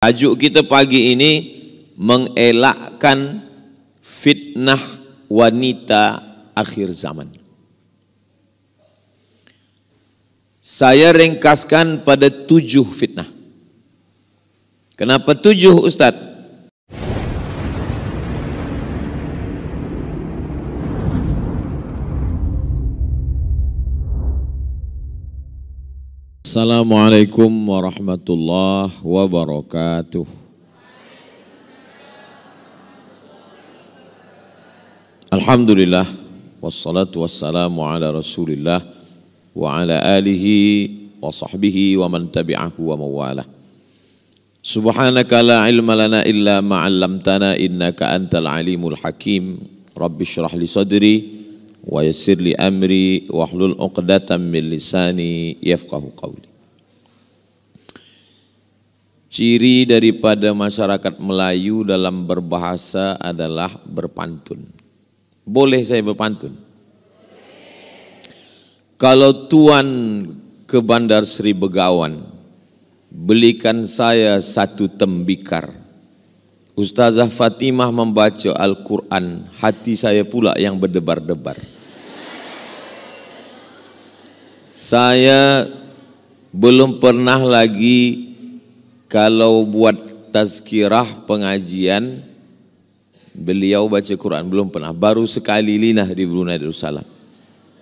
Tajuk kita pagi ini mengelakkan fitnah wanita akhir zaman. Saya ringkaskan pada 7 fitnah. Kenapa 7, Ustaz? Assalamualaikum warahmatullahi wabarakatuh. Alhamdulillah wassalatu wassalamu ala Rasulillah wa ala alihi wa sahbihi wa man tabi'ahu wa mawalah. Subhanaka la ilma lana illa ma 'allamtana innaka antal alimul hakim. Rabbi shrah li sadri wa yassir li amri wahlul 'uqdatam min lisani yafqahu qawli. Ciri daripada masyarakat Melayu dalam berbahasa adalah berpantun. Boleh saya berpantun? Kalau tuan ke Bandar Seri Begawan, belikan saya 1 tembikar. Ustazah Fatimah membaca Al-Quran, hati saya pula yang berdebar-debar. Saya belum pernah lagi kalau buat tazkirah pengajian beliau baca Quran, belum pernah. Baru sekali linah di Brunei Darussalam.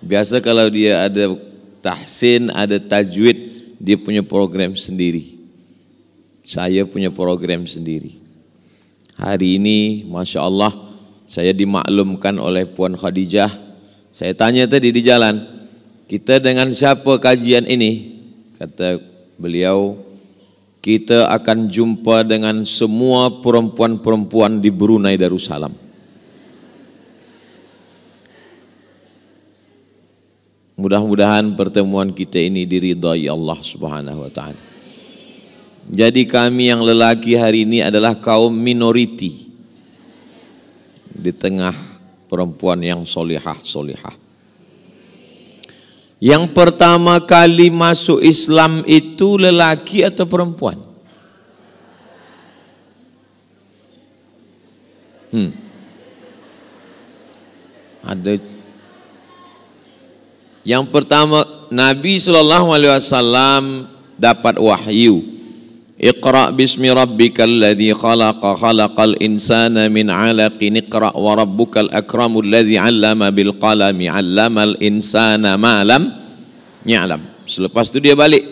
Biasa kalau dia ada tahsin, ada tajwid, dia punya program sendiri. Saya punya program sendiri. Hari ini Masya Allah saya dimaklumkan oleh Puan Khadijah. Saya tanya tadi di jalan, kita dengan siapa kajian ini? Kata beliau, kita akan jumpa dengan semua perempuan-perempuan di Brunei Darussalam. Mudah-mudahan pertemuan kita ini diridhai Allah Subhanahu wa taala. Jadi kami yang lelaki hari ini adalah kaum minoriti di tengah perempuan yang solihah-solihah. Yang pertama kali masuk Islam itu lelaki atau perempuan? Ada. Yang pertama, Nabi SAW dapat wahyu. Iqra' bismi rabbikal ladzi khalaqa khalaqal insana min 'alaqin iqra' wa rabbukal akramul ladzi 'allama bil qalami 'allamal insana ma lam ya'lam. Selepas itu dia balik.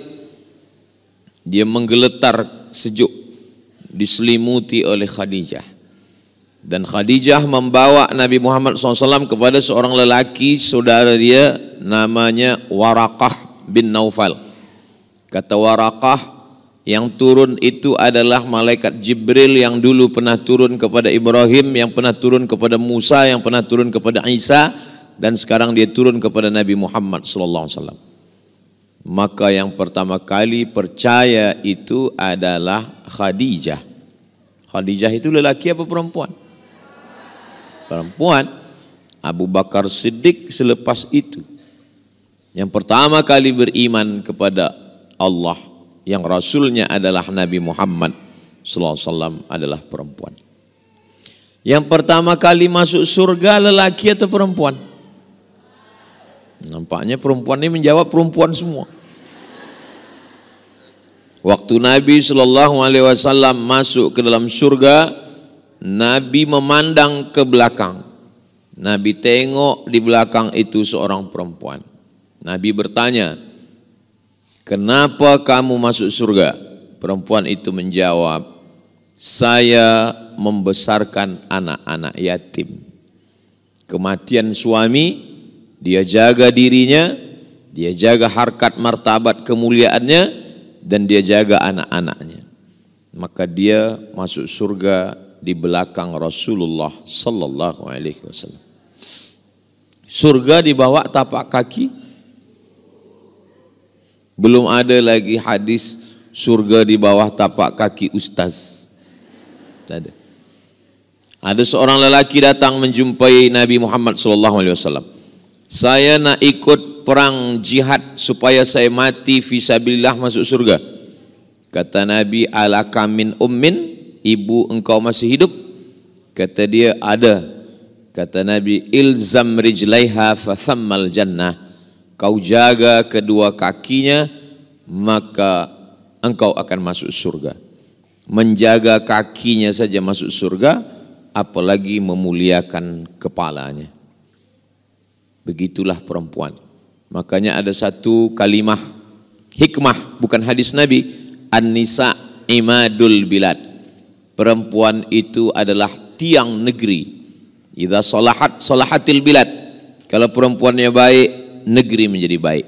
Dia menggeletar sejuk, diselimuti oleh Khadijah. Dan Khadijah membawa Nabi Muhammad SAW kepada seorang lelaki saudara dia namanya Waraqah bin Naufal. Kata Waraqah, yang turun itu adalah malaikat Jibril yang dulu pernah turun kepada Ibrahim, yang pernah turun kepada Musa, yang pernah turun kepada Isa, dan sekarang dia turun kepada Nabi Muhammad SAW. Maka yang pertama kali percaya itu adalah Khadijah. Khadijah itu lelaki apa perempuan? Perempuan. Abu Bakar Siddiq selepas itu. Yang pertama kali beriman kepada Allah, yang Rasulnya adalah Nabi Muhammad SAW adalah perempuan. Yang pertama kali masuk surga lelaki atau perempuan? Nampaknya perempuan ini menjawab perempuan semua. Waktu Nabi SAW masuk ke dalam surga, Nabi memandang ke belakang. Nabi tengok di belakang itu seorang perempuan. Nabi bertanya, kenapa kamu masuk surga? Perempuan itu menjawab, saya membesarkan anak-anak yatim. Kematian suami, dia jaga dirinya, dia jaga harkat martabat kemuliaannya, dan dia jaga anak-anaknya. Maka dia masuk surga di belakang Rasulullah sallallahu alaihi wasallam. Surga di bawah tapak kaki. Belum ada lagi hadis surga di bawah tapak kaki ustaz. Tak ada. Ada seorang lelaki datang menjumpai Nabi Muhammad SAW. Saya nak ikut perang jihad supaya saya mati fisabilillah masuk surga. Kata Nabi, alaka min ummin, ibu engkau masih hidup? Kata dia, ada. Kata Nabi, ilzam rijlaiha fathammal jannah. Kau jaga kedua kakinya, maka engkau akan masuk surga. Menjaga kakinya saja masuk surga, apalagi memuliakan kepalanya. Begitulah perempuan. Makanya ada satu kalimah hikmah, bukan hadis Nabi, an-nisa imadul bilad. Perempuan itu adalah tiang negeri. Idza salahat salahatil bilad. Kalau perempuannya baik, negeri menjadi baik.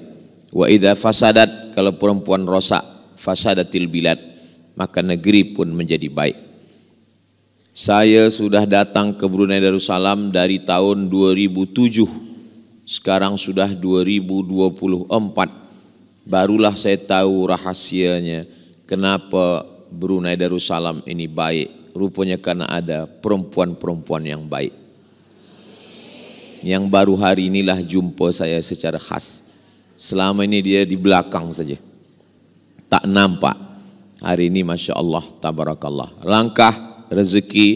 Wa idza fasadat, kalau perempuan rosak, fasadatil bilad, maka negeri pun menjadi baik. Saya sudah datang ke Brunei Darussalam dari tahun 2007. Sekarang sudah 2024. Barulah saya tahu rahasianya kenapa Brunei Darussalam ini baik. Rupanya karena ada perempuan-perempuan yang baik. Yang baru hari inilah jumpa saya secara khas. Selama ini dia di belakang saja, tak nampak. Hari ini Masya Allah, tabarakallah. Langkah, rezeki,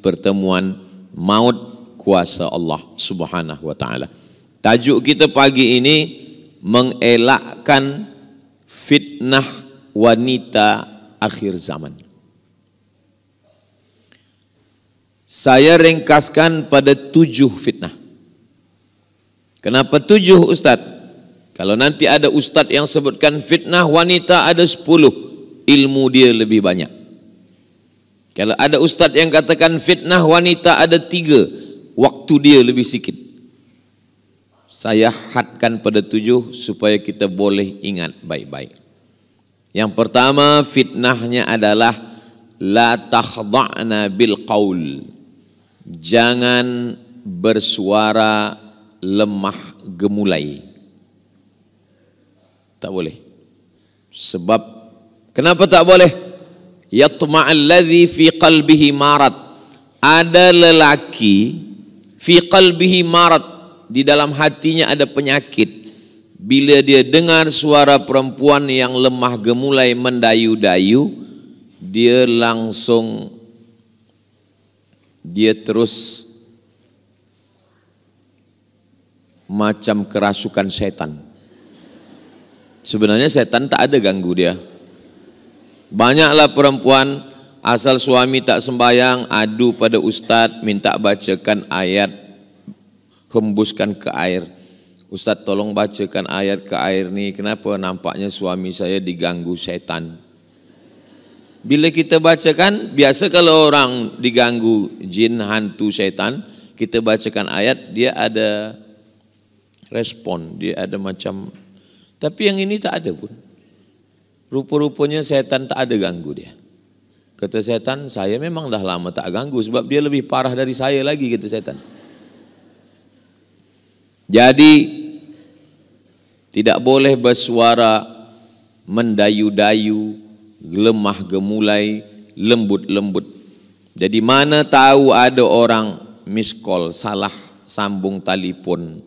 pertemuan, maut, kuasa Allah subhanahu wa ta'ala. Tajuk kita pagi ini mengelakkan fitnah wanita akhir zaman. Saya ringkaskan pada 7 fitnah. Kenapa 7 Ustaz? Kalau nanti ada Ustaz yang sebutkan fitnah wanita ada 10, ilmu dia lebih banyak. Kalau ada Ustaz yang katakan fitnah wanita ada 3, waktu dia lebih sikit. Saya hadkan pada 7 supaya kita boleh ingat baik-baik. Yang pertama fitnahnya adalah la takhda'na bil qaul. Jangan bersuara lemah gemulai. Tak boleh. Sebab kenapa tak boleh? Yatma'alladzi fi qalbihi marad. Ada lelaki fi qalbihi marad, di dalam hatinya ada penyakit. Bila dia dengar suara perempuan yang lemah gemulai mendayu-dayu, dia terus macam kerasukan setan. Sebenarnya setan tak ada ganggu dia. Banyaklah perempuan asal suami tak sembayang adu pada ustaz, minta bacakan ayat, hembuskan ke air. Ustaz tolong bacakan ayat ke air ni, kenapa nampaknya suami saya diganggu setan. Bila kita bacakan, biasa kalau orang diganggu jin, hantu, setan, kita bacakan ayat, dia ada respon, dia ada macam. Tapi yang ini tak ada pun. Rupa-rupanya setan tak ada ganggu dia. Kata setan, saya memang dah lama tak ganggu sebab dia lebih parah dari saya lagi, kata setan. Jadi tidak boleh bersuara mendayu-dayu, lemah gemulai, lembut-lembut. Jadi mana tahu ada orang miss call, salah sambung telefon.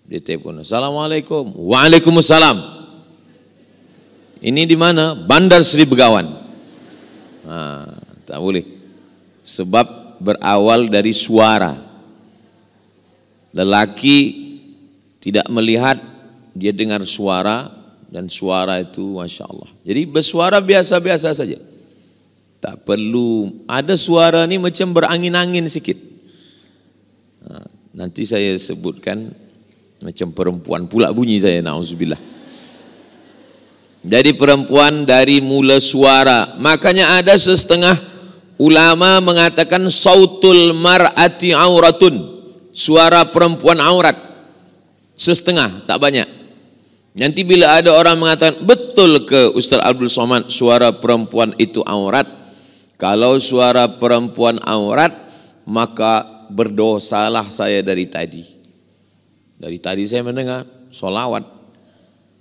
Dia telepon, Assalamualaikum. Waalaikumsalam. Ini di mana? Bandar Seri Begawan. Tak boleh. Sebab berawal dari suara. Lelaki tidak melihat, dia dengar suara, dan suara itu Masya Allah. Jadi bersuara biasa-biasa saja. Tak perlu, ada suara ni macam berangin-angin sikit. Nanti saya sebutkan macam perempuan pula bunyi saya, na'udzubillah. Jadi perempuan dari mula suara. Makanya ada setengah ulama mengatakan sautul mar'ati auratun. Suara perempuan aurat. Setengah, tak banyak. Nanti bila ada orang mengatakan, betul ke Ustaz Abdul Somad suara perempuan itu aurat? Kalau suara perempuan aurat, maka berdosalah saya dari tadi. Dari tadi saya mendengar solawat.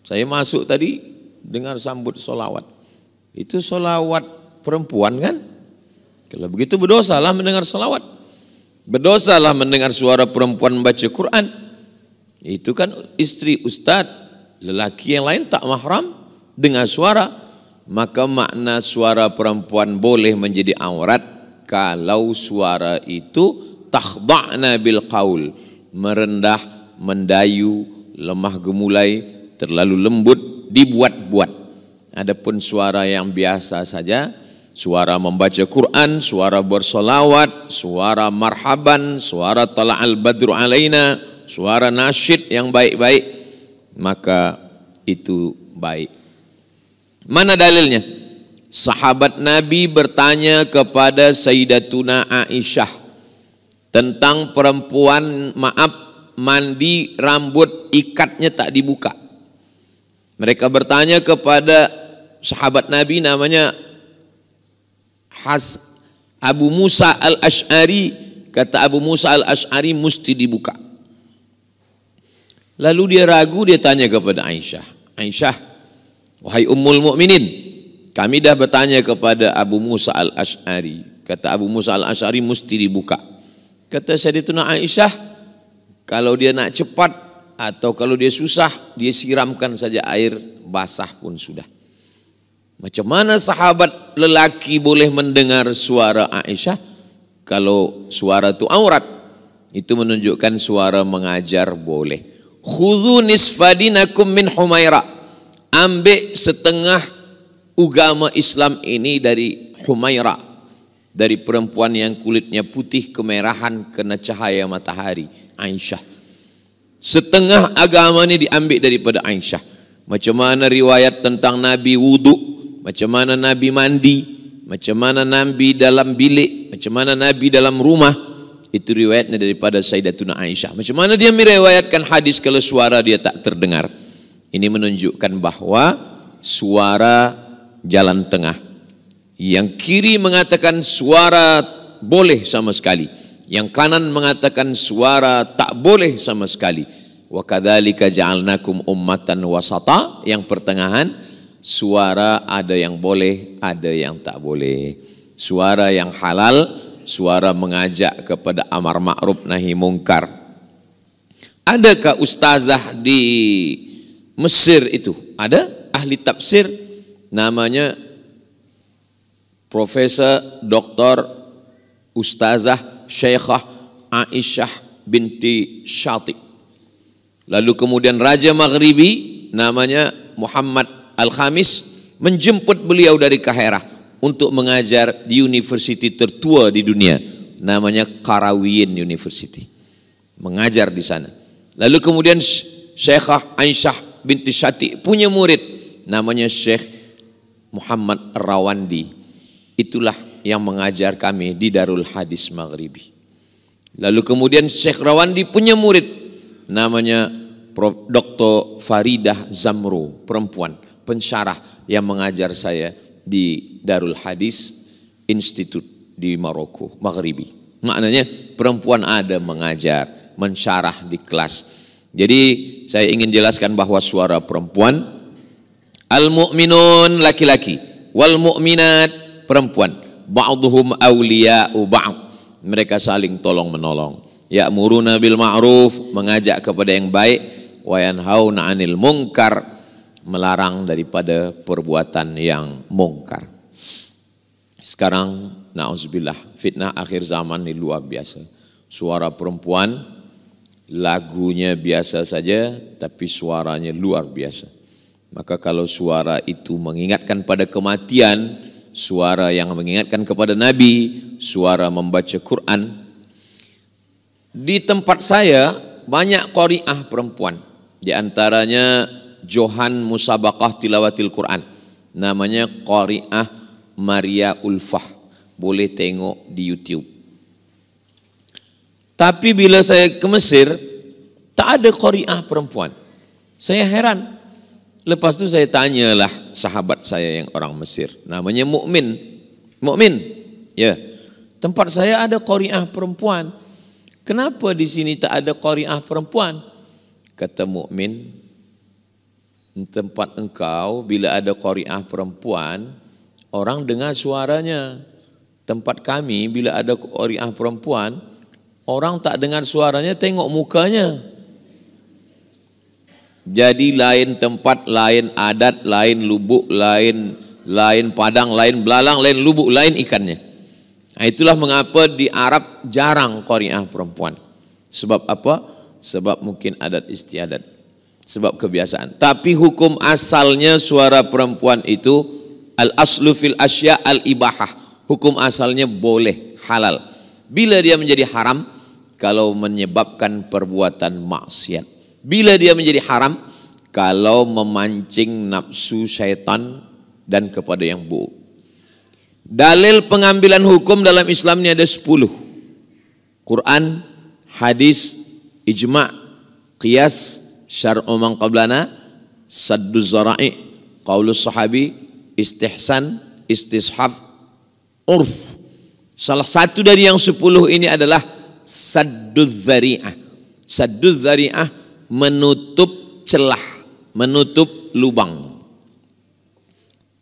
Saya masuk tadi, dengar sambut solawat. Itu solawat perempuan kan? Kalau begitu berdosalah mendengar solawat. Berdosalah mendengar suara perempuan membaca Quran. Itu kan istri ustaz. Lelaki yang lain tak mahram dengar suara. maka makna suara perempuan boleh menjadi aurat kalau suara itu takhda'na bil qaul, merendah, mendayu, lemah gemulai, terlalu lembut, dibuat-buat. Adapun suara yang biasa saja, suara membaca Quran, suara bersolawat, suara marhaban, suara tala'al badru alaina, suara nasyid yang baik-baik, maka itu baik. Mana dalilnya? Sahabat Nabi bertanya kepada Sayyidatuna Aisyah tentang perempuan, mandi rambut ikatnya tak dibuka. Mereka bertanya kepada sahabat Nabi namanya Abu Musa al-Ash'ari. Kata Abu Musa al-Ash'ari mesti dibuka. Lalu dia ragu, dia tanya kepada Aisyah, Aisyah, wahai Ummul Mukminin, kami dah bertanya kepada Abu Musa al-Ash'ari. Kata Abu Musa al-Ash'ari mesti dibuka. Kata Sayyidatuna Aisyah, kalau dia nak cepat atau kalau dia susah, dia siramkan saja air basah pun sudah. Macam mana sahabat lelaki boleh mendengar suara Aisyah kalau suara itu aurat? Itu menunjukkan suara mengajar boleh. Khudhu nisfadinakum min Humaira. Ambil setengah agama Islam ini dari Humaira, dari perempuan yang kulitnya putih kemerahan kena cahaya matahari, Aisyah. Setengah agama ini diambil daripada Aisyah. Macam mana riwayat tentang Nabi wudu, macam mana Nabi mandi, macam mana Nabi dalam bilik, macam mana Nabi dalam rumah, itu riwayatnya daripada Sayyidatuna Aisyah. Macam mana dia meriwayatkan hadis kalau suara dia tak terdengar. Ini menunjukkan bahwa suara jalan tengah. Yang kiri mengatakan suara boleh sama sekali, yang kanan mengatakan suara tak boleh sama sekali. Wa kadzalika ja'alnakum ummatan wasata, yang pertengahan, suara ada yang boleh, ada yang tak boleh. Suara yang halal, suara mengajak kepada amar ma'ruf nahi mungkar. Adakah ustazah di Mesir itu? Ada ahli tafsir namanya Profesor Dr. Ustazah Syekhah Aisyah binti Syati. Lalu kemudian Raja Maghribi namanya Muhammad Al-Khamis menjemput beliau dari Kaherah untuk mengajar di universiti tertua di dunia namanya Qarawiyyin University. Mengajar di sana. Lalu kemudian Syekhah Aisyah binti Syati punya murid namanya Syekh Muhammad Rawandi. Itulah yang mengajar kami di Darul Hadis Maghribi. Lalu kemudian Syekh Rawandi punya murid namanya Dr. Faridah Zamru, perempuan pensyarah yang mengajar saya di Darul Hadis Institute di Maroko Maghribi. Maknanya perempuan ada mengajar, mensyarah di kelas. Jadi saya ingin jelaskan bahwa suara perempuan, al-mu'minun laki-laki, wal mu'minat perempuan, ba'duhum awliya'u ba'd, mereka saling tolong menolong. Ya'muruna bil ma'ruf, mengajak kepada yang baik, wa yanhauna 'anil munkar, melarang daripada perbuatan yang mungkar. Sekarang na'udzubillah, fitnah akhir zaman ini luar biasa. Suara perempuan, lagunya biasa saja, tapi suaranya luar biasa. Maka kalau suara itu mengingatkan pada kematian, suara yang mengingatkan kepada Nabi, suara membaca Quran. Di tempat saya banyak qari'ah perempuan. Di antaranya Johan Musabaqah Tilawatil Quran. Namanya qari'ah Maria Ulfah. Boleh tengok di YouTube. Tapi bila saya ke Mesir, tak ada qari'ah perempuan. Saya heran. Lepas tu saya tanyalah sahabat saya yang orang Mesir, namanya Mukmin. Mukmin, ya. Tempat saya ada qari'ah perempuan. Kenapa di sini tak ada qari'ah perempuan? Kata Mukmin, tempat engkau bila ada qari'ah perempuan, orang dengar suaranya. Tempat kami bila ada qari'ah perempuan, orang tak dengar suaranya, tengok mukanya. Jadi lain tempat, lain adat, lain lubuk, lain lain padang, lain belalang, lain lubuk, lain ikannya. Nah, itulah mengapa di Arab jarang qari'ah perempuan. Sebab apa? Sebab mungkin adat istiadat, sebab kebiasaan. Tapi hukum asalnya suara perempuan itu al-aslu fil asya al-ibahah. Hukum asalnya boleh, halal. Bila dia menjadi haram, kalau menyebabkan perbuatan maksiat. Bila dia menjadi haram, kalau memancing nafsu syaitan dan kepada yang buruk. Dalil pengambilan hukum dalam Islam ini ada 10. Quran, hadis, ijma', qiyas, syar'u man qablana, sadduz zara'i, qaulus sahabi, istihsan, istishaf, urf. Salah satu dari yang 10 ini adalah sadduz zari'ah. Sadduz zari'ah menutup celah, menutup lubang.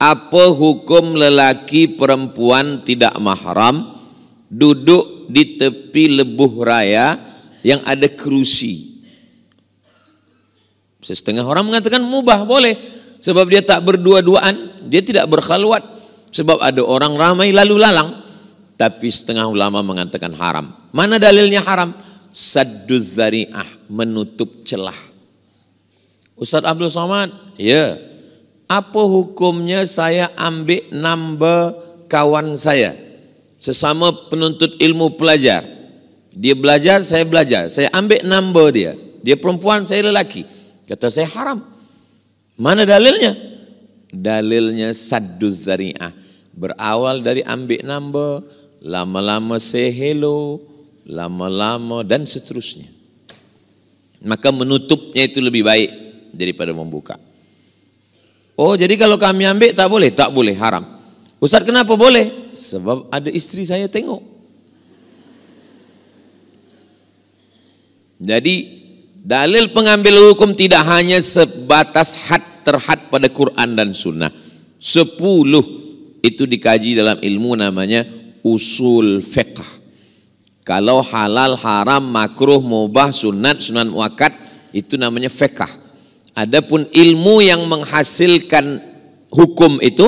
Apa hukum lelaki perempuan tidak mahram duduk di tepi lebuh raya yang ada kerusi? Setengah orang mengatakan mubah, boleh. Sebab dia tak berdua-duaan, dia tidak berkhalwat. Sebab ada orang ramai lalu lalang. Tapi setengah ulama mengatakan haram. Mana dalilnya haram? Sadduz zari'ah, menutup celah. Ustaz Abdul Somad, ya. Apa hukumnya saya ambil number kawan saya, sesama penuntut ilmu pelajar. Dia belajar, saya belajar. Saya ambil number dia. Dia perempuan, saya lelaki. Kata saya haram. Mana dalilnya? Dalilnya sadduz zari'ah. Berawal dari ambil number, lama-lama say hello, lama-lama dan seterusnya. Maka menutupnya itu lebih baik daripada membuka. Oh, jadi kalau kami ambil tak boleh? Tak boleh, haram. Ustaz, kenapa boleh? Sebab ada istri saya tengok. Jadi dalil pengambil hukum tidak hanya sebatas terhad pada Quran dan Sunnah. 10 itu dikaji dalam ilmu namanya usul fiqh. Kalau halal, haram, makruh, mubah, sunat, sunan muakkad, itu namanya fiqh. Adapun ilmu yang menghasilkan hukum itu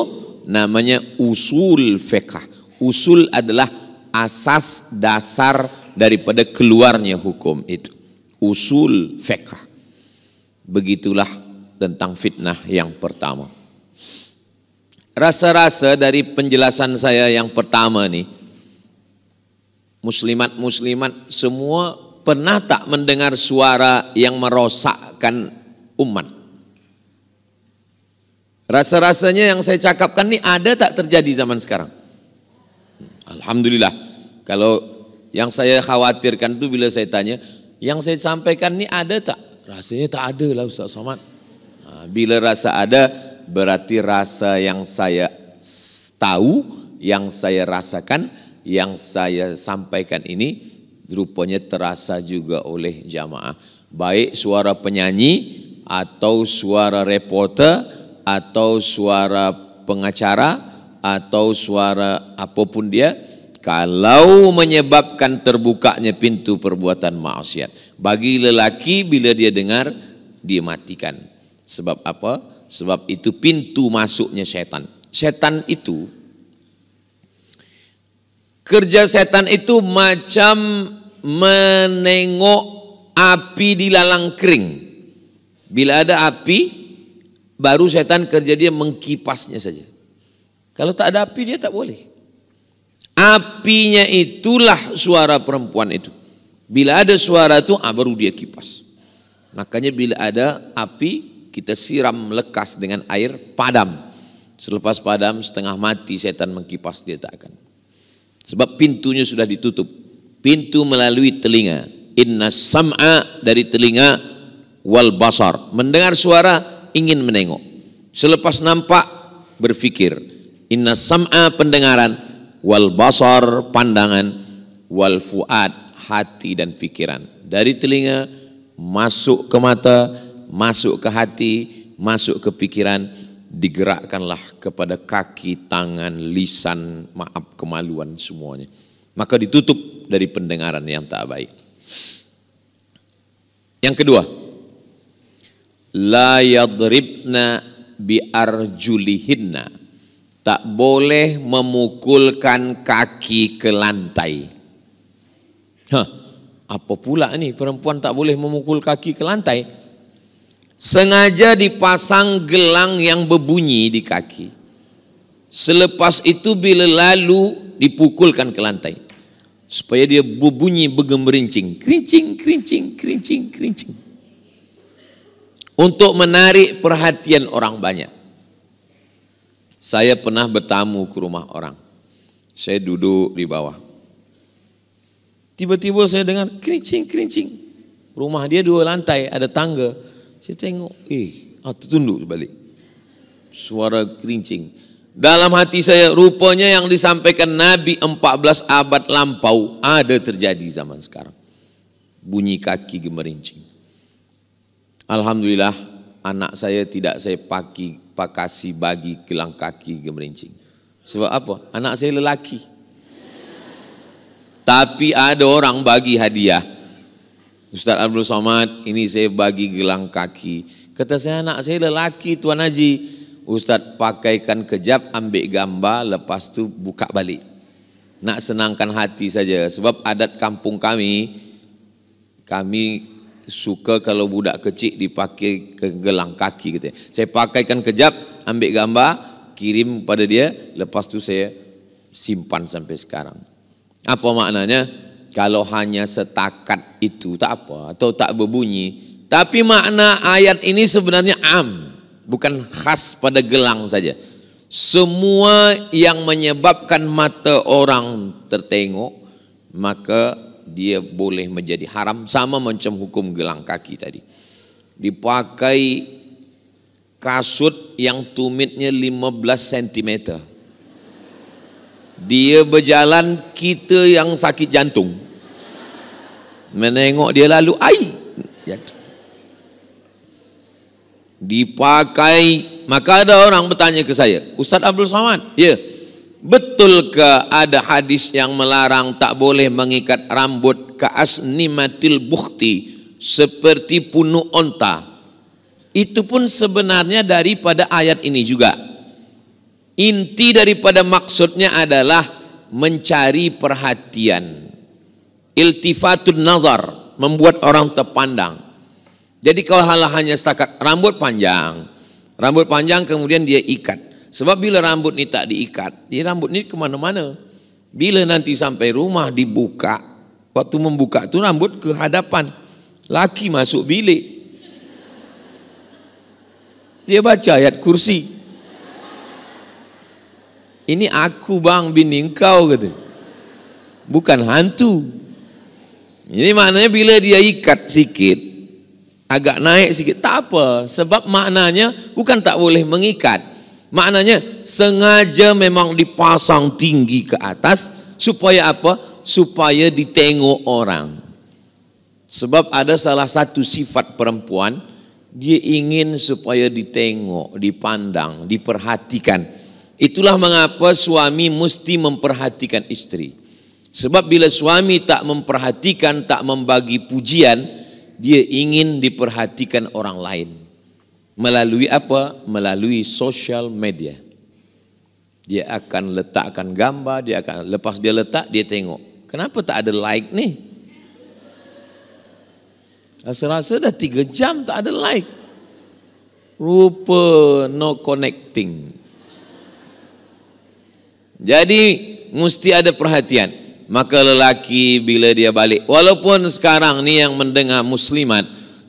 namanya usul fiqh. Usul adalah asas dasar daripada keluarnya hukum itu. Usul fiqh. Begitulah tentang fitnah yang pertama. Rasa-rasa dari penjelasan saya yang pertama nih, muslimat semua pernah tak mendengar suara yang merosakkan umat? Rasa-rasanya yang saya cakapkan ini ada tak terjadi zaman sekarang? Alhamdulillah. Kalau yang saya khawatirkan itu bila saya tanya, yang saya sampaikan ini ada tak? Rasanya tak ada lah Ustaz Somad. Bila rasa ada, berarti rasa yang saya tahu, yang saya rasakan, yang saya sampaikan ini rupanya terasa juga oleh jamaah. Baik suara penyanyi, atau suara reporter, atau suara pengacara, atau suara apapun dia, kalau menyebabkan terbukanya pintu perbuatan maksiat. Bagi lelaki bila dia dengar, dia matikan. Sebab apa? Sebab itu pintu masuknya setan. Setan itu, kerja setan itu macam menengok api di lalang kering. Bila ada api, baru setan kerja dia mengkipasnya saja. Kalau tak ada api dia tak boleh. Apinya itulah suara perempuan itu. Bila ada suara itu, baru dia kipas. Makanya bila ada api, kita siram lekas dengan air, padam. Selepas padam, setengah mati setan mengkipas, dia tak akan. Sebab pintunya sudah ditutup. Pintu melalui telinga. Inna sam'a, dari telinga, wal basar, mendengar suara ingin menengok. Selepas nampak berfikir. Inna sam'a, pendengaran, wal basar, pandangan, wal fuad, hati dan pikiran. Dari telinga masuk ke mata, masuk ke hati, masuk ke pikiran, digerakkanlah kepada kaki, tangan, lisan, maaf, kemaluan semuanya. Maka ditutup dari pendengaran yang tak baik. Yang kedua, la yadribna bi arjulihinna, tak boleh memukulkan kaki ke lantai. Apa pula ni perempuan tak boleh memukul kaki ke lantai? Sengaja dipasang gelang yang berbunyi di kaki. Selepas itu bila lalu dipukulkan ke lantai. Supaya dia berbunyi bergemerincing. Kerincing, kerincing, kerincing, kerincing. Untuk menarik perhatian orang banyak. Saya pernah bertamu ke rumah orang. Saya duduk di bawah. Tiba-tiba saya dengar kerincing, kerincing. Rumah dia 2 lantai, ada tangga. Saya tengok, tunduk balik. Suara kerincing. Dalam hati saya, rupanya yang disampaikan Nabi 14 abad lampau ada terjadi zaman sekarang. Bunyi kaki gemerincing. Alhamdulillah, anak saya tidak saya kasih bagi gelang kaki gemerincing. Sebab apa? Anak saya lelaki. Tapi ada orang bagi hadiah. Ustaz Abdul Somad, ini saya bagi gelang kaki. Kata saya, anak saya lelaki Tuan Haji. Ustaz pakaikan kejap, ambil gambar, lepas tu buka balik. Nak senangkan hati saja. Sebab adat kampung kami suka kalau budak kecil dipakai ke gelang kaki. Gitu. Saya pakaikan kejap, ambil gambar, kirim pada dia, lepas tu saya simpan sampai sekarang. Apa maknanya? Kalau hanya setakat itu tak apa, atau tak berbunyi. Tapi makna ayat ini sebenarnya bukan khas pada gelang saja. Semua yang menyebabkan mata orang tertengok, maka dia boleh menjadi haram, sama macam hukum gelang kaki tadi. Dipakai kasut yang tumitnya 15 cm. Dia berjalan, kita yang sakit jantung. Menengok dia lalu, dipakai. Maka ada orang bertanya ke saya, Ustaz Abdul Somad, ya, betul ke ada hadis yang melarang tak boleh mengikat rambut ke asnimatil bukhti, seperti punuk onta? Itu pun sebenarnya daripada ayat ini juga. Inti daripada maksudnya adalah mencari perhatian. Iltifatun nazar, membuat orang terpandang. Jadi kalau hanya setakat rambut panjang kemudian dia ikat. Sebab bila rambut ni tak diikat, dia rambut ni kemana-mana. Bila nanti sampai rumah dibuka, waktu membuka tu rambut ke hadapan, laki masuk bilik. Dia baca ayat kursi. Ini aku bang, bini engkau, kata. Bukan hantu. Jadi maknanya bila dia ikat sikit, agak naik sikit, tak apa. Sebab maknanya bukan tak boleh mengikat. Maknanya sengaja memang dipasang tinggi ke atas. Supaya apa? Supaya ditengok orang. Sebab ada salah satu sifat perempuan, dia ingin supaya ditengok, dipandang, diperhatikan. Itulah mengapa suami mesti memperhatikan istri. Sebab bila suami tak memperhatikan, tak membagi pujian, dia ingin diperhatikan orang lain. Melalui apa? Melalui social media. Dia akan letakkan gambar, lepas dia letak, dia tengok. Kenapa tak ada like ni? Rasa-rasa dah 3 jam tak ada like. Rupa no connecting. Jadi mesti ada perhatian. Maka lelaki bila dia balik, walaupun sekarang ni yang mendengar muslimat,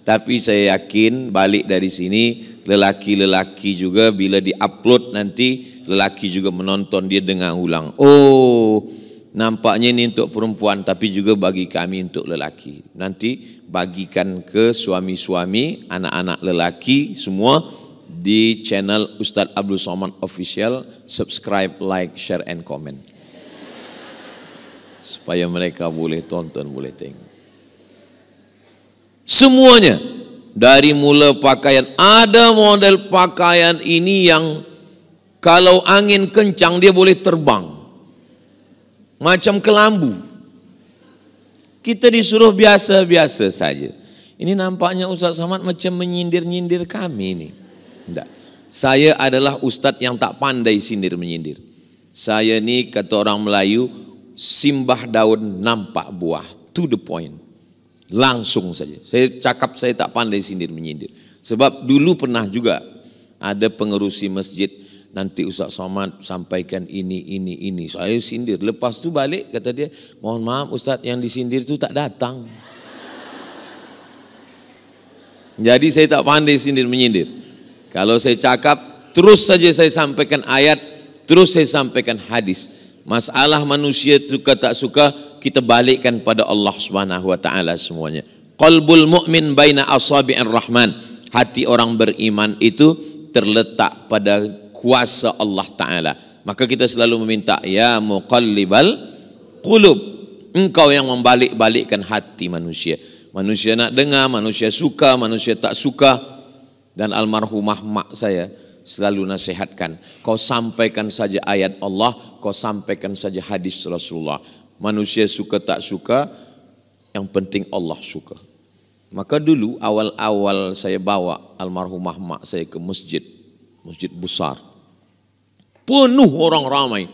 tapi saya yakin balik dari sini lelaki-lelaki juga bila di-upload nanti, lelaki juga menonton, dia dengar ulang. Oh, nampaknya ini untuk perempuan, tapi juga bagi kami untuk lelaki. Nanti bagikan ke suami-suami, anak-anak lelaki semua di channel Ustaz Abdul Somad Official. Subscribe, like, share and comment, supaya mereka boleh tonton, boleh tengok. Semuanya, dari mula pakaian. Ada model pakaian ini yang kalau angin kencang dia boleh terbang, macam kelambu. Kita disuruh biasa-biasa saja. Ini nampaknya Ustaz Somad macam menyindir-nyindir kami ini. Tidak. Saya adalah ustadz yang tak pandai sindir menyindir. Saya ni kata orang Melayu, simbah daun nampak buah, to the point. Langsung saja. Saya cakap saya tak pandai sindir menyindir. Sebab dulu pernah juga ada pengerusi masjid, nanti Ustaz Somad sampaikan ini. Saya sindir. Lepas tu balik kata dia, mohon maaf Ustaz, yang disindir tu tak datang. Jadi saya tak pandai sindir menyindir. Kalau saya cakap, terus saja saya sampaikan ayat, terus saya sampaikan hadis. Masalah manusia suka tak suka, kita balikkan pada Allah Subhanahu wa taala semuanya. Qalbul mu'min baina asabi'ir rahman. Hati orang beriman itu terletak pada kuasa Allah taala. Maka kita selalu meminta, ya muqallibal qulub, engkau yang membalik-balikkan hati manusia. Manusia nak dengar, manusia suka, manusia tak suka. Dan almarhumah mak saya selalu nasihatkan, kau sampaikan saja ayat Allah, kau sampaikan saja hadis Rasulullah. Manusia suka tak suka, yang penting Allah suka. Maka dulu awal-awal saya bawa almarhumah mak saya ke masjid besar, penuh orang ramai.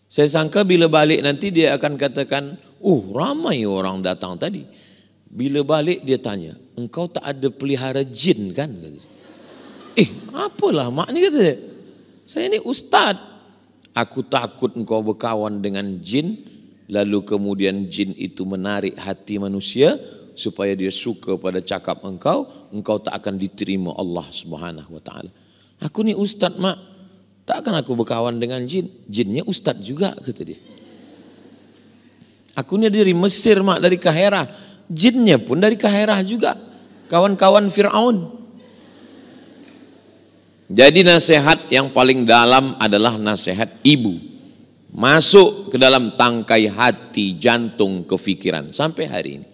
Saya sangka bila balik nanti dia akan katakan, ramai orang datang tadi. Bila balik dia tanya, engkau tak ada pelihara jin kan? Apalah mak ni, kata dia. Saya ni ustaz. Aku takut engkau berkawan dengan jin, lalu kemudian jin itu menarik hati manusia supaya dia suka pada cakap engkau tak akan diterima Allah Subhanahu wa taala. Aku ni ustaz mak, takkan aku berkawan dengan jin. Jinnya ustaz juga, kata dia. Aku ni dari Mesir mak, dari Kahirah. Jinnya pun dari Kahirah juga, kawan-kawan Fir'aun. Jadi nasihat yang paling dalam adalah nasihat ibu, masuk ke dalam tangkai hati, jantung, kefikiran sampai hari ini.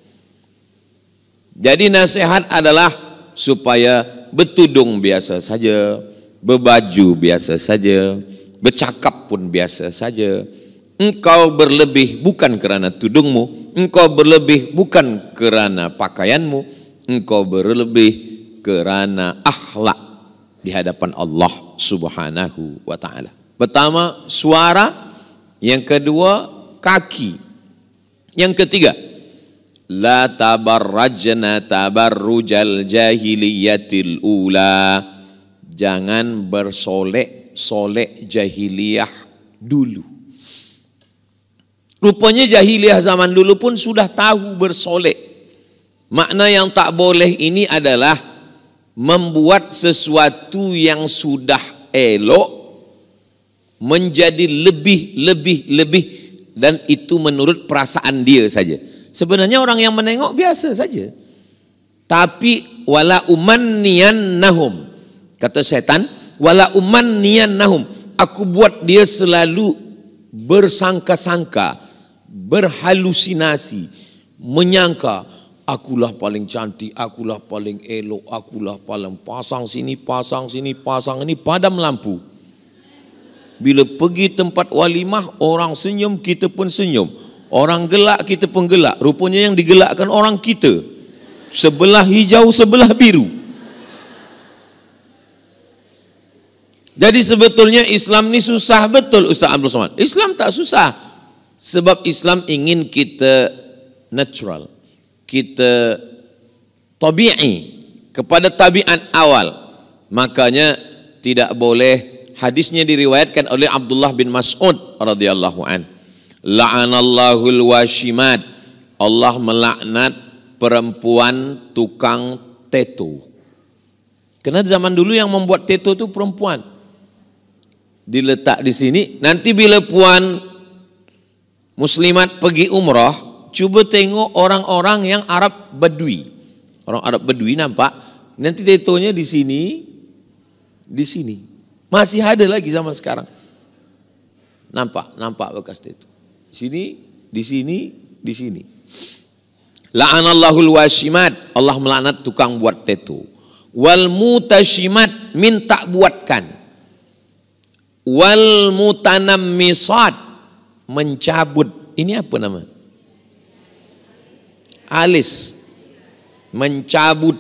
Jadi nasihat adalah supaya bertudung biasa saja, berbaju biasa saja, bercakap pun biasa saja. Engkau berlebih bukan kerana tudungmu, engkau berlebih bukan kerana pakaianmu, engkau berlebih kerana akhlak di hadapan Allah Subhanahu wa taala. Pertama, suara, yang kedua, kaki. Yang ketiga, la tabarrajna tabarrujal jahiliyatil ula. Jangan bersolek-solek jahiliyah dulu. Rupanya jahiliyah zaman dulu pun sudah tahu bersolek. Makna yang tak boleh ini adalah membuat sesuatu yang sudah elok menjadi lebih dan itu menurut perasaan dia saja. Sebenarnya orang yang menengok biasa saja. Tapi wala umanniyannahum, kata setan, wala umanniyannahum, aku buat dia selalu bersangka-sangka, berhalusinasi, menyangka akulah paling cantik, akulah paling elok, akulah paling pasang sini, pasang sini, pasang ini, padam lampu. Bila pergi tempat walimah, orang senyum, kita pun senyum. Orang gelak, kita pun gelak. Rupanya yang digelakkan orang kita. Sebelah hijau, sebelah biru. Jadi sebetulnya Islam ni susah betul Ustaz Abdul Somad. Islam tak susah. Sebab Islam ingin kita natural, kita tabi'i, kepada tabiat awal. Makanya tidak boleh, hadisnya diriwayatkan oleh Abdullah bin Mas'ud radhiyallahu an. La'anallahul washimat, Allah melaknat perempuan tukang tato. Karena zaman dulu yang membuat tato itu perempuan. Diletak di sini, nanti bila puan muslimat pergi umrah, cuba tengok orang-orang yang Arab Badui. Orang Arab Badui nampak, nanti tatonya di sini, di sini. Masih ada lagi zaman sekarang. Nampak bekas tato. Sini, di sini, di sini. La'anallahul washimat, Allah melaknat tukang buat tato. Wal mutashimat, minta buatkan. Wal mutanammisat, mencabut. Ini apa nama? Alis. Mencabut.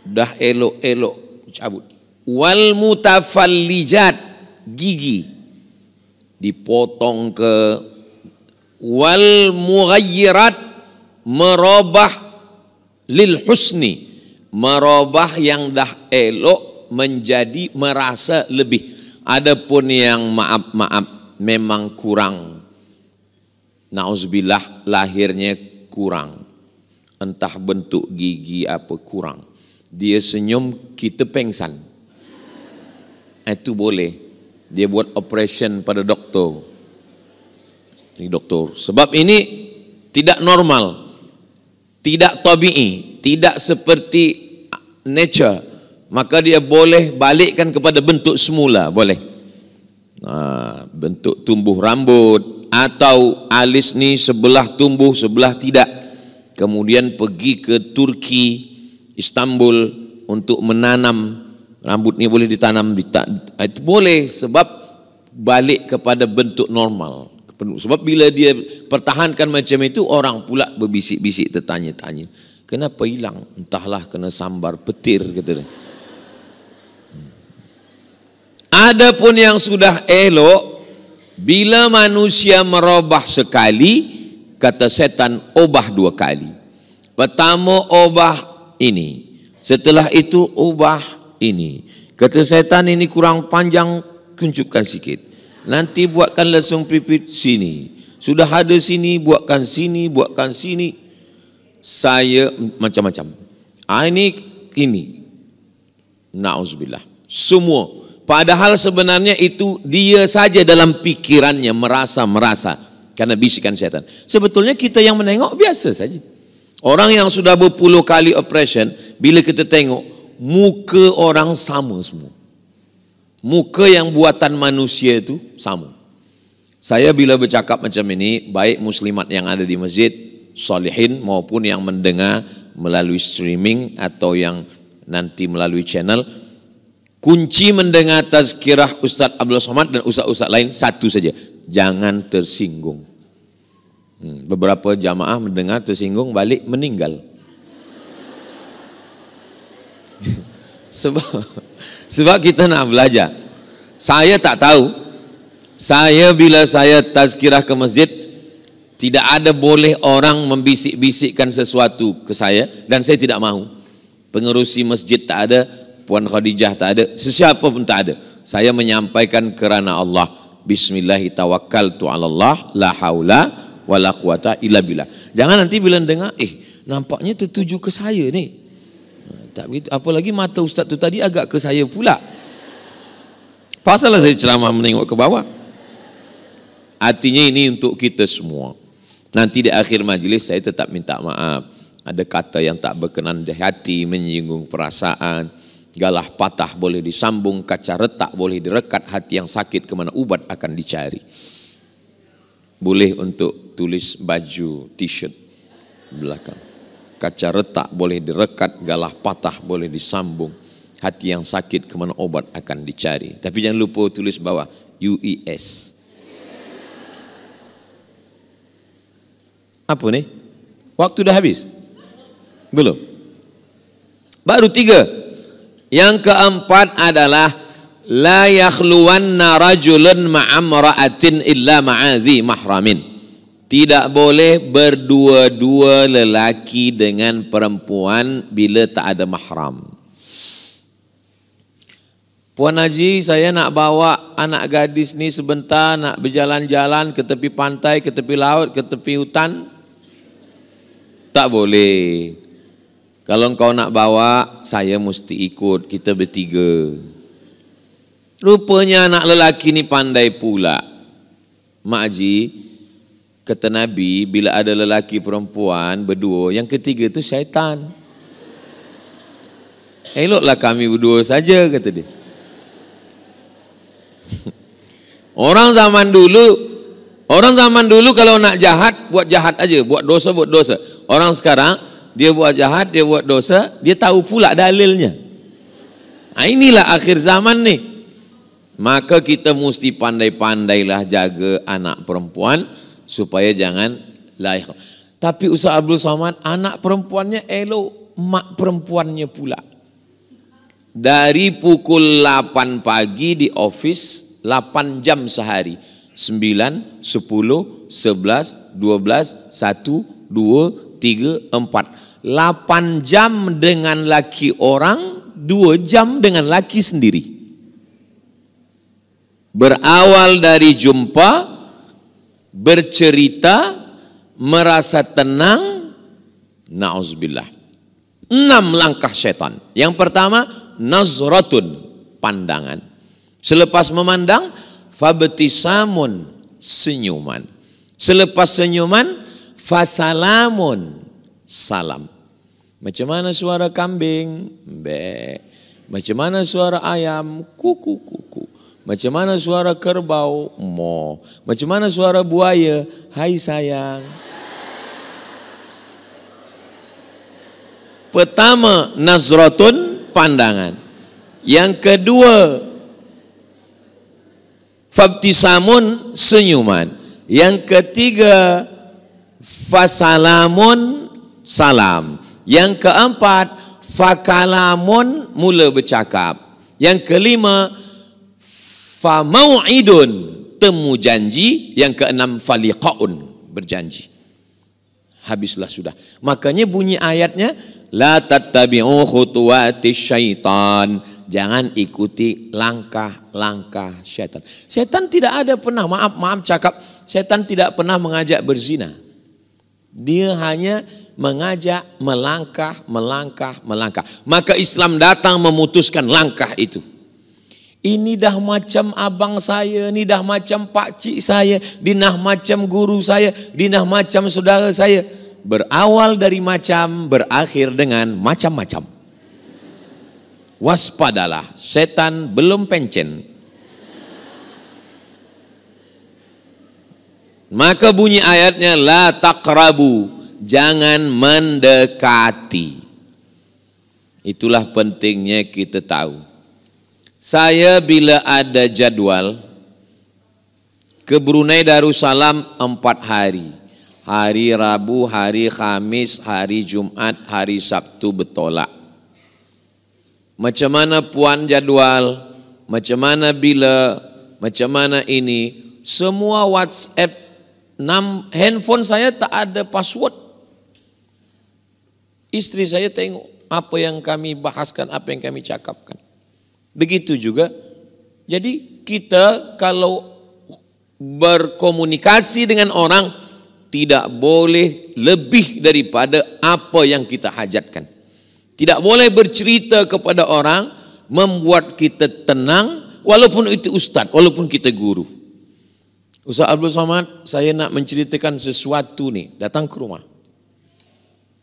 Dah elok-elok cabut. Wal mutafallijat, gigi dipotong ke. Wal mughayyirat, merubah lil husni, merubah yang dah elok menjadi merasa lebih. Adapun yang maaf memang kurang, nauzubillah, lahirnya kurang, entah bentuk gigi apa kurang, dia senyum kita pengsan, itu boleh, dia buat operation pada doktor. Sebab ini tidak normal, tidak tabi'i, tidak seperti nature, maka dia boleh balikkan kepada bentuk semula, boleh. Bentuk tumbuh rambut, atau alis ni sebelah tumbuh sebelah tidak, kemudian pergi ke Turki, Istanbul untuk menanam rambut ni, boleh ditanam, itu boleh, sebab balik kepada bentuk normal. Sebab bila dia pertahankan macam itu, orang pula berbisik-bisik, tertanya-tanya, kenapa hilang? Entahlah, kena sambar petir, kata dia. Adapun yang sudah elok, bila manusia merubah sekali, kata setan, ubah 2 kali. Pertama ubah ini, setelah itu ubah ini. Kata setan, ini kurang panjang, kuncupkan sikit. Nanti buatkan lesung pipit sini. Sudah ada sini, buatkan sini, buatkan sini. Saya macam-macam. Ini. Na'udzubillah. Semua. Padahal sebenarnya itu dia saja dalam pikirannya merasa. Karena bisikan setan. Sebetulnya kita yang menengok biasa saja. Orang yang sudah berpuluh kali operation, bila kita tengok, muka orang sama semua. Muka yang buatan manusia itu sama. Saya bila bercakap macam ini, baik muslimat yang ada di masjid, salihin, maupun yang mendengar melalui streaming atau yang nanti melalui channel, kunci mendengar tazkirah Ustaz Abdul Somad dan ustaz-ustaz lain satu saja, jangan tersinggung. Beberapa jamaah mendengar tersinggung, balik meninggal. Sebab kita nak belajar. Saya tak tahu. Bila saya tazkirah ke masjid, tidak ada boleh orang membisik-bisikkan sesuatu ke saya, dan saya tidak mahu. Pengerusi masjid tak ada, Puan Khadijah tak ada, sesiapa pun tak ada. Saya menyampaikan kerana Allah. Bismillahi tawakkaltu 'ala Allah, la haula wala quwata illa billah. Jangan nanti bila dengar, nampaknya tertuju ke saya ni. Tak begitu, apalagi mata ustaz tu tadi agak ke saya pula. Pasallah saya ceramah menengok ke bawah. Artinya ini untuk kita semua. Nanti di akhir majlis saya tetap minta maaf. Ada kata yang tak berkenan di hati, menyinggung perasaan, galah patah boleh disambung, kaca retak boleh direkat, hati yang sakit kemana ubat akan dicari. Boleh untuk tulis baju t-shirt belakang. Kaca retak boleh direkat, galah patah boleh disambung, hati yang sakit kemana obat akan dicari. Tapi jangan lupa tulis bawah UES. Apa ni? Waktu dah habis? Belum? Baru 3. Yang keempat adalah la yakhluwanna rajulun ma'amra'atin illa ma'azi mahramin. Tidak boleh berdua-dua lelaki dengan perempuan bila tak ada mahram. Puan Haji, saya nak bawa anak gadis ni sebentar, nak berjalan-jalan ke tepi pantai, ke tepi laut, ke tepi hutan. Tak boleh. Kalau engkau nak bawa, saya mesti ikut, kita bertiga. Rupanya anak lelaki ni pandai pula. Mak Haji, kata Nabi, bila ada lelaki perempuan berdua, yang ketiga tu syaitan. Eloklah kami berdua saja, kata dia. Orang zaman dulu kalau nak jahat, buat jahat aja, buat dosa. Orang sekarang, dia buat jahat, dia buat dosa, dia tahu pula dalilnya. Inilah akhir zaman ni. Maka kita mesti pandai-pandailah jaga anak perempuan, supaya jangan lahir. Tapi Ustaz Abdul Somad, anak perempuannya elok, mak perempuannya pula. Dari pukul 8 pagi di office, 8 jam sehari. 9, 10, 11, 12, 1, 2, 3, 4. 8 jam dengan laki orang, 2 jam dengan laki sendiri. Berawal dari jumpa, bercerita, merasa tenang, na'udzubillah. 6 langkah setan. Yang pertama, nazratun, pandangan. Selepas memandang, fabtisamun, senyuman. Selepas senyuman, fasalamun, salam. Macam mana suara kambing? Be. Macam mana suara ayam? Kuku kuku. Macam mana suara kerbau? Mo. Macam mana suara buaya? Hai sayang. Pertama, nazratun, pandangan. Yang kedua, fabtisamun, senyuman. Yang ketiga, fasalamun, salam. Yang keempat, fakalamun, mula bercakap. Yang kelima, famau'idun, temu janji. Yang keenam, faliqaun, berjanji. Habislah sudah. Makanya bunyi ayatnya, la tattabi'u khutuwati syaitan. Jangan ikuti langkah-langkah syaitan. Syaitan tidak ada pernah, maaf cakap, syaitan tidak pernah mengajak berzina. Dia hanya mengajak melangkah. Maka Islam datang memutuskan langkah itu. Ini dah macam abang saya, ini dah macam pakcik saya, ini dah macam guru saya, ini dah macam saudara saya. Berawal dari macam, berakhir dengan macam-macam. Waspadalah, setan belum pencen. Maka bunyi ayatnya, la taqrabu, jangan mendekati. Itulah pentingnya kita tahu. Saya bila ada jadwal ke Brunei Darussalam 4 hari. Hari Rabu, hari Khamis, hari Jumat, hari Sabtu bertolak. Macam mana puan jadwal, macam mana bila, macam mana ini. Semua WhatsApp, handphone saya tak ada password. Istri saya tengok apa yang kami bahaskan, apa yang kami cakapkan. Begitu juga. Jadi kita kalau berkomunikasi dengan orang, tidak boleh lebih daripada apa yang kita hajatkan. Tidak boleh bercerita kepada orang membuat kita tenang, walaupun itu ustaz, walaupun kita guru. Ustaz Abdul Somad, saya nak menceritakan sesuatu nih, datang ke rumah.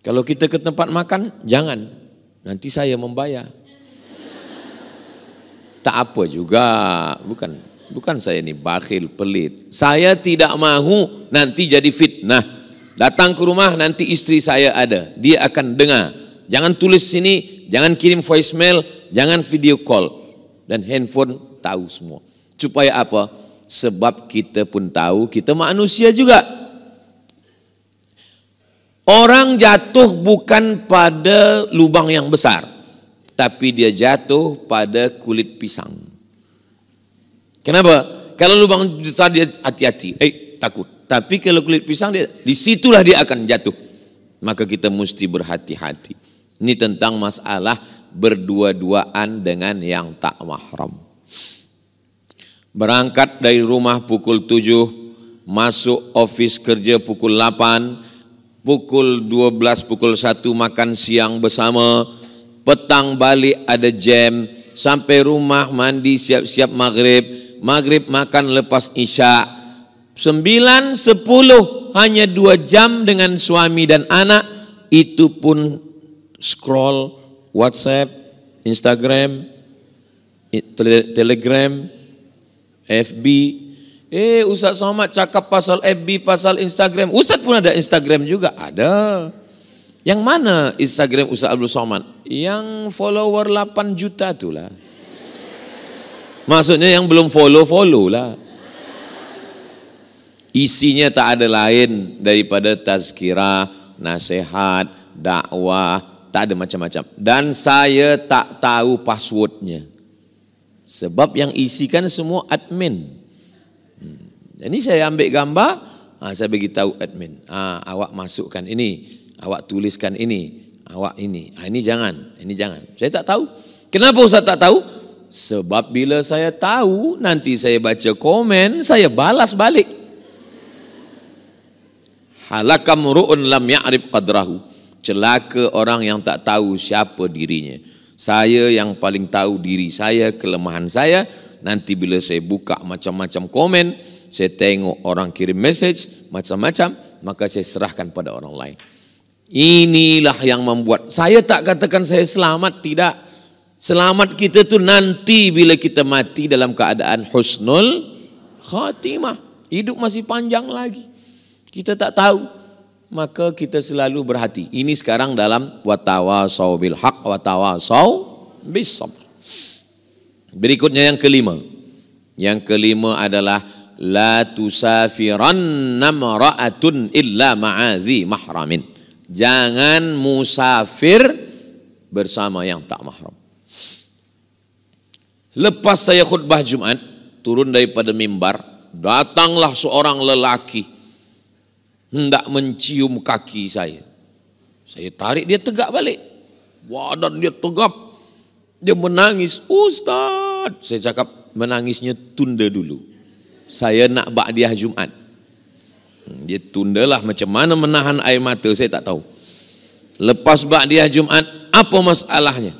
Kalau kita ke tempat makan, jangan, nanti saya membayar. Tak apa juga, bukan saya ni bakhil, pelit. Saya tidak mahu nanti jadi fitnah. Datang ke rumah, nanti istri saya ada, dia akan dengar. Jangan tulis sini, jangan kirim voicemail, jangan video call. Dan handphone tahu semua. Supaya apa? Sebab kita pun tahu, kita manusia juga. Orang jatuh bukan pada lubang yang besar, tapi dia jatuh pada kulit pisang. Kenapa? Kalau lubang besar dia hati-hati, takut. Tapi kalau kulit pisang dia, disitulah dia akan jatuh. Maka kita mesti berhati-hati. Ini tentang masalah berdua-duaan dengan yang tak mahram. Berangkat dari rumah pukul 7, masuk office kerja pukul 8, pukul 12, pukul 1 makan siang bersama, petang balik ada jam, sampai rumah mandi siap-siap maghrib, maghrib makan lepas isya, 9, 10 hanya 2 jam dengan suami dan anak, itu pun scroll WhatsApp, Instagram, Telegram, FB. Ustaz Somad cakap pasal FB, pasal Instagram. Ustaz pun ada Instagram juga, ada. Yang mana Instagram Ustaz Abdul Somad? Yang follower 8 juta tu lah. Maksudnya yang belum follow lah. Isinya tak ada lain daripada tazkirah, nasihat, dakwah, tak ada macam-macam. Dan saya tak tahu passwordnya. Sebab yang isikan semua admin. Jadi saya ambil gambar, saya bagi tahu admin. Awak masukkan ini, awak tuliskan ini, awak ini. Ini jangan, ini jangan. Saya tak tahu. Kenapa Ustaz tak tahu? Sebab bila saya tahu, nanti saya baca komen, saya balas balik. Halakam ru'un lam ya'rif qadrahu. Celaka orang yang tak tahu siapa dirinya. Saya yang paling tahu diri saya, kelemahan saya. Nanti bila saya buka macam-macam komen, saya tengok orang kirim message macam-macam, maka saya serahkan pada orang lain. Inilah yang membuat saya tak katakan saya selamat, tidak. Selamat kita tu nanti bila kita mati dalam keadaan husnul khatimah. Hidup masih panjang lagi. Kita tak tahu, maka kita selalu berhati. Ini sekarang dalam watawasau bil haq watawasau bis sabr. Berikutnya yang kelima. Yang kelima adalah la tusafiranna mar'atun illa ma'azi mahramin. Jangan musafir bersama yang tak mahram. Lepas saya khutbah Jumat, turun daripada mimbar, datanglah seorang lelaki hendak mencium kaki saya. Saya tarik, dia tegak balik. Badan dia tegap. Dia menangis. Ustaz, saya cakap menangisnya tunda dulu. Saya nak ba'diyah Jumat. Dia tundalah, macam mana menahan air mata saya tak tahu. Lepas ba'diyah Jumat, apa masalahnya?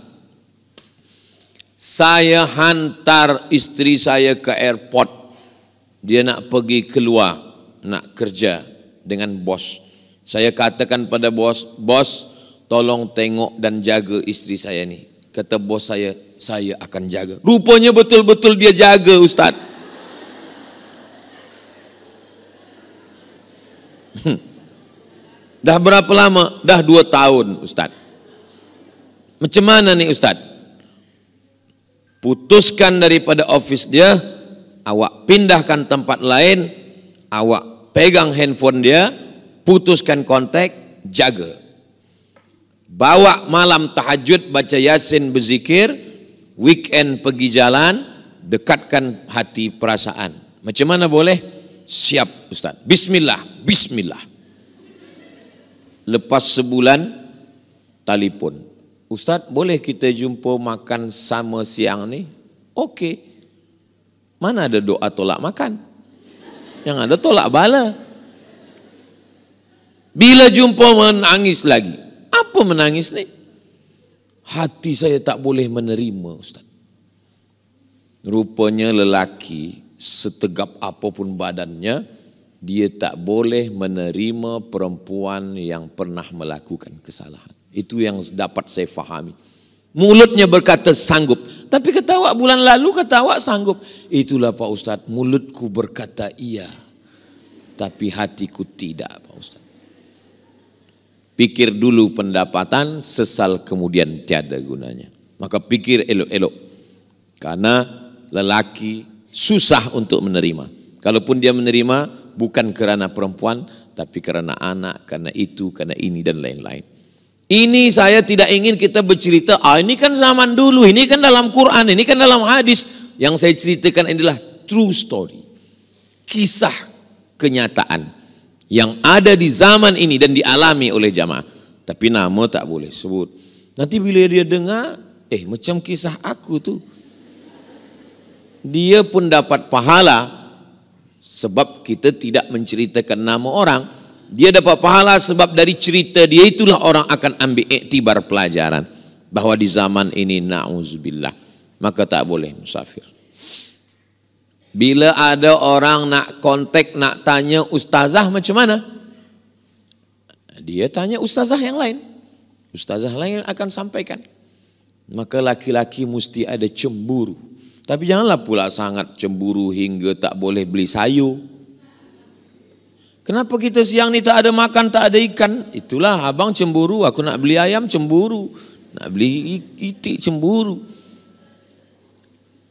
Saya hantar isteri saya ke airport. Dia nak pergi keluar, nak kerja dengan bos. Saya katakan pada bos, bos tolong tengok dan jaga isteri saya ni. Kata bos saya akan jaga. Rupanya betul-betul dia jaga, Ustaz. Dah berapa lama? Dah 2 tahun, Ustaz. Macam mana ni, Ustaz? Putuskan daripada office dia, awak pindahkan tempat lain, awak pegang handphone dia, putuskan kontak, jaga. Bawa malam tahajud, baca Yasin, berzikir, weekend pergi jalan, dekatkan hati perasaan. Macam mana boleh? Siap, Ustaz. Bismillah, bismillah. Lepas sebulan, telefon. Ustaz, boleh kita jumpa makan sama siang ni? Okey. Mana ada doa tolak makan? Yang ada tolak bala. Bila jumpa menangis lagi. Apa menangis ni? Hati saya tak boleh menerima, Ustaz. Rupanya lelaki setegap apapun badannya, dia tak boleh menerima perempuan yang pernah melakukan kesalahan. Itu yang dapat saya fahami. Mulutnya berkata sanggup. Tapi kata awak bulan lalu kata awak sanggup. Itulah Pak Ustaz, mulutku berkata iya. Tapi hatiku tidak, Pak Ustaz. Pikir dulu pendapatan, sesal kemudian tiada gunanya. Maka pikir elok-elok. Karena lelaki susah untuk menerima. Kalaupun dia menerima, bukan kerana perempuan, tapi kerana anak, kerana itu, kerana ini dan lain-lain. Ini saya tidak ingin kita bercerita, ini kan zaman dulu, ini kan dalam Quran, ini kan dalam hadis. Yang saya ceritakan adalah true story. Kisah kenyataan yang ada di zaman ini dan dialami oleh jamaah. Tapi nama tak boleh sebut. Nanti bila dia dengar, macam kisah aku tu. Dia pun dapat pahala sebab kita tidak menceritakan nama orang. Dia dapat pahala sebab dari cerita dia itulah orang akan ambil iktibar pelajaran. Bahawa di zaman ini na'udzubillah, maka tak boleh musafir. Bila ada orang nak kontak, nak tanya ustazah macam mana? Dia tanya ustazah yang lain. Ustazah lain akan sampaikan. Maka laki-laki mesti ada cemburu. Tapi janganlah pula sangat cemburu hingga tak boleh beli sayur. Kenapa kita siang ni tak ada makan, tak ada ikan? Itulah abang cemburu, aku nak beli ayam cemburu. Nak beli itik cemburu.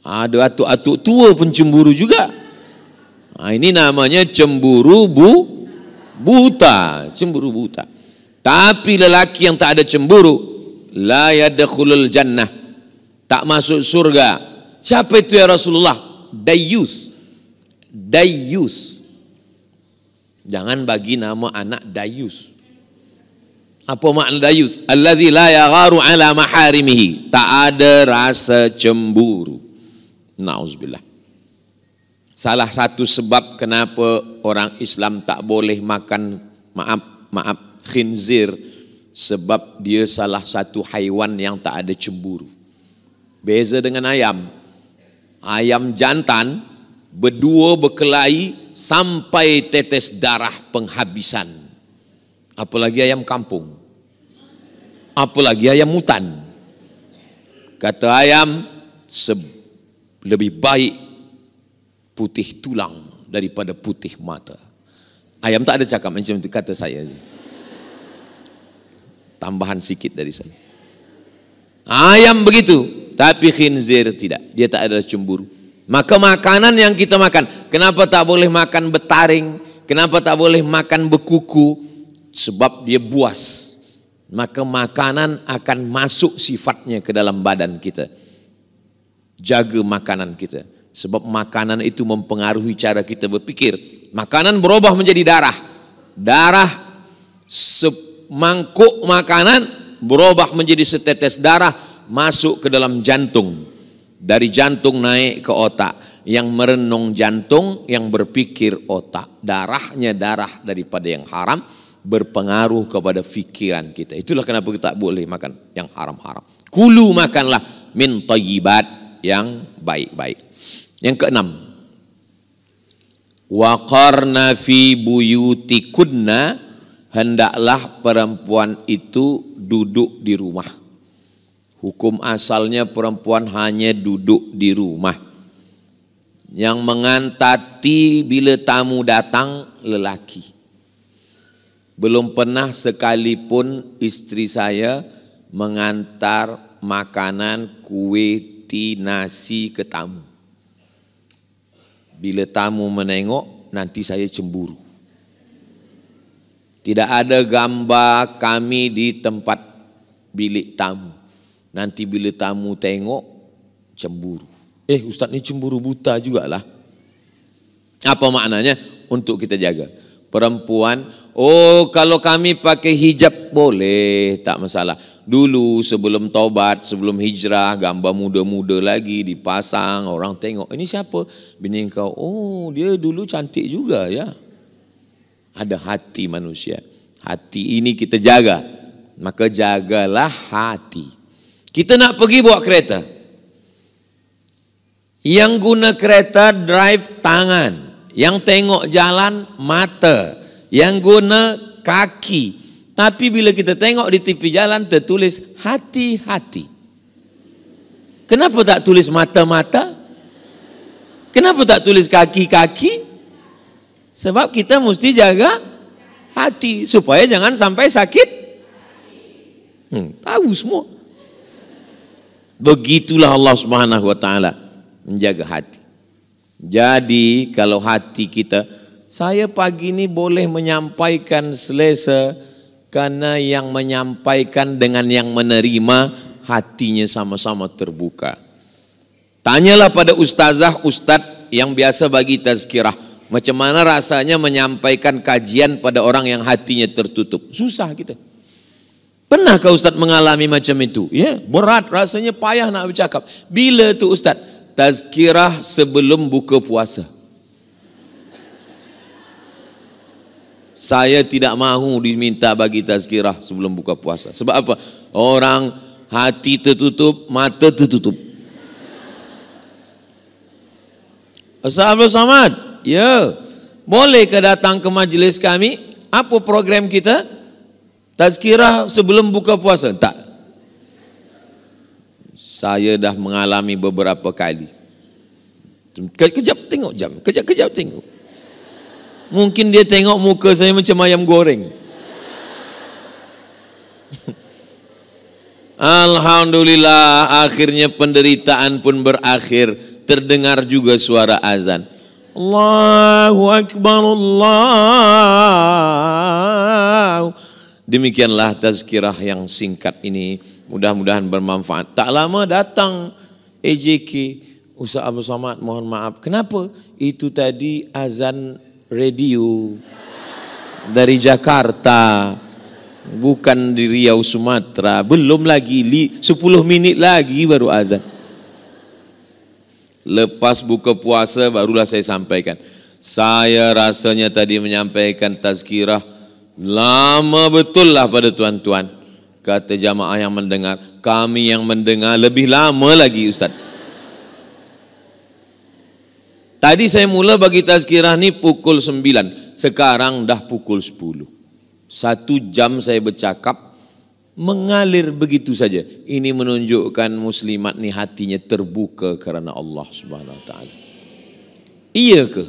Ada atuk-atuk tua pun cemburu juga. Ini namanya cemburu buta. Cemburu buta. Tapi lelaki yang tak ada cemburu, la yadkhulul jannah, tak masuk surga. Siapa itu ya Rasulullah? Dayyus. Dayyus. Jangan bagi nama anak Dayyus. Apa makna Dayyus? Allazi la yagharu ala maharimihi, tak ada rasa cemburu. Nauzubillah. Salah satu sebab kenapa orang Islam tak boleh makan khinzir, sebab dia salah satu haiwan yang tak ada cemburu. Beza dengan ayam. Ayam jantan berdua berkelahi sampai tetes darah penghabisan. Apalagi ayam kampung. Apalagi ayam hutan. Kata ayam, lebih baik putih tulang daripada putih mata. Ayam tak ada cakap macam itu, kata saya. Tambahan sikit dari saya. Ayam begitu, tapi khinzir tidak. Dia tak ada cemburu. Maka makanan yang kita makan, kenapa tak boleh makan betaring? Kenapa tak boleh makan bekuku? Sebab dia buas. Maka makanan akan masuk sifatnya ke dalam badan kita. Jaga makanan kita. Sebab makanan itu mempengaruhi cara kita berpikir. Makanan berubah menjadi darah. Darah semangkuk makanan berubah menjadi setetes darah masuk ke dalam jantung. Dari jantung naik ke otak. Yang merenung jantung, yang berpikir otak. Darahnya darah daripada yang haram berpengaruh kepada fikiran kita. Itulah kenapa kita tak boleh makan yang haram-haram. Kulu, makanlah min thayyibat, yang baik-baik. Yang keenam, waqarna fi buyutikunna, hendaklah perempuan itu duduk di rumah. Hukum asalnya perempuan hanya duduk di rumah. Yang mengantati bila tamu datang lelaki. Belum pernah sekalipun istri saya mengantar makanan, kue, nasi ke tamu. Bila tamu menengok, nanti saya cemburu. Tidak ada gambar kami di tempat bilik tamu. Nanti bila tamu tengok, cemburu. Ustaz ni cemburu buta jugalah. Apa maknanya? Untuk kita jaga. Perempuan, kalau kami pakai hijab boleh, tak masalah. Dulu sebelum taubat, sebelum hijrah, gambar muda-muda lagi dipasang, orang tengok, ini siapa? Bini kau. Dia dulu cantik juga ya. Ada hati manusia. Hati ini kita jaga. Maka jagalah hati. Kita nak pergi bawa kereta. Yang guna kereta drive tangan. Yang tengok jalan mata. Yang guna kaki. Tapi bila kita tengok di tepi jalan tertulis hati-hati. Kenapa tak tulis mata-mata? Kenapa tak tulis kaki-kaki? Sebab kita mesti jaga hati supaya jangan sampai sakit. Tahu semua. Begitulah Allah Subhanahu wa taala menjaga hati. Jadi kalau hati kita, saya pagi ini boleh menyampaikan selesa karena yang menyampaikan dengan yang menerima hatinya sama-sama terbuka. Tanyalah pada ustazah, ustadz yang biasa bagi tazkirah, macam mana rasanya menyampaikan kajian pada orang yang hatinya tertutup. Susah kita. Pernahkah ustadz mengalami macam itu? Ya, berat, rasanya payah nak bercakap. Bila tu ustadz? Tazkirah sebelum buka puasa. Saya tidak mahu diminta bagi tazkirah sebelum buka puasa. Sebab apa? Orang hati tertutup, mata tertutup. Ustaz Abdul Samad, ya, bolehkah datang ke majlis kami? Apa program kita? Tazkirah sebelum buka puasa? Tak. Saya dah mengalami beberapa kali. Kejap tengok jam, kejap tengok. Mungkin dia tengok muka saya macam ayam goreng. Alhamdulillah, akhirnya penderitaan pun berakhir. Terdengar juga suara azan. Allahu Akbar, Allah. Demikianlah tazkirah yang singkat ini Mudah-mudahan bermanfaat. Tak lama datang AJK, Ustaz Abdul Somad, mohon maaf. Kenapa? Itu tadi azan radio dari Jakarta, bukan di Riau Sumatera. Belum lagi 10 minit lagi baru azan. Lepas buka puasa barulah saya sampaikan. Saya rasanya tadi menyampaikan tazkirah lama betul lah pada tuan-tuan. Kata jamaah yang mendengar, kami yang mendengar lebih lama lagi Ustaz. Tadi saya mula bagi tazkirah ni pukul 9, sekarang dah pukul 10. 1 jam saya bercakap, mengalir begitu saja. Ini menunjukkan muslimat ni hatinya terbuka kerana Allah Subhanahu Wa Taala. Iya ke?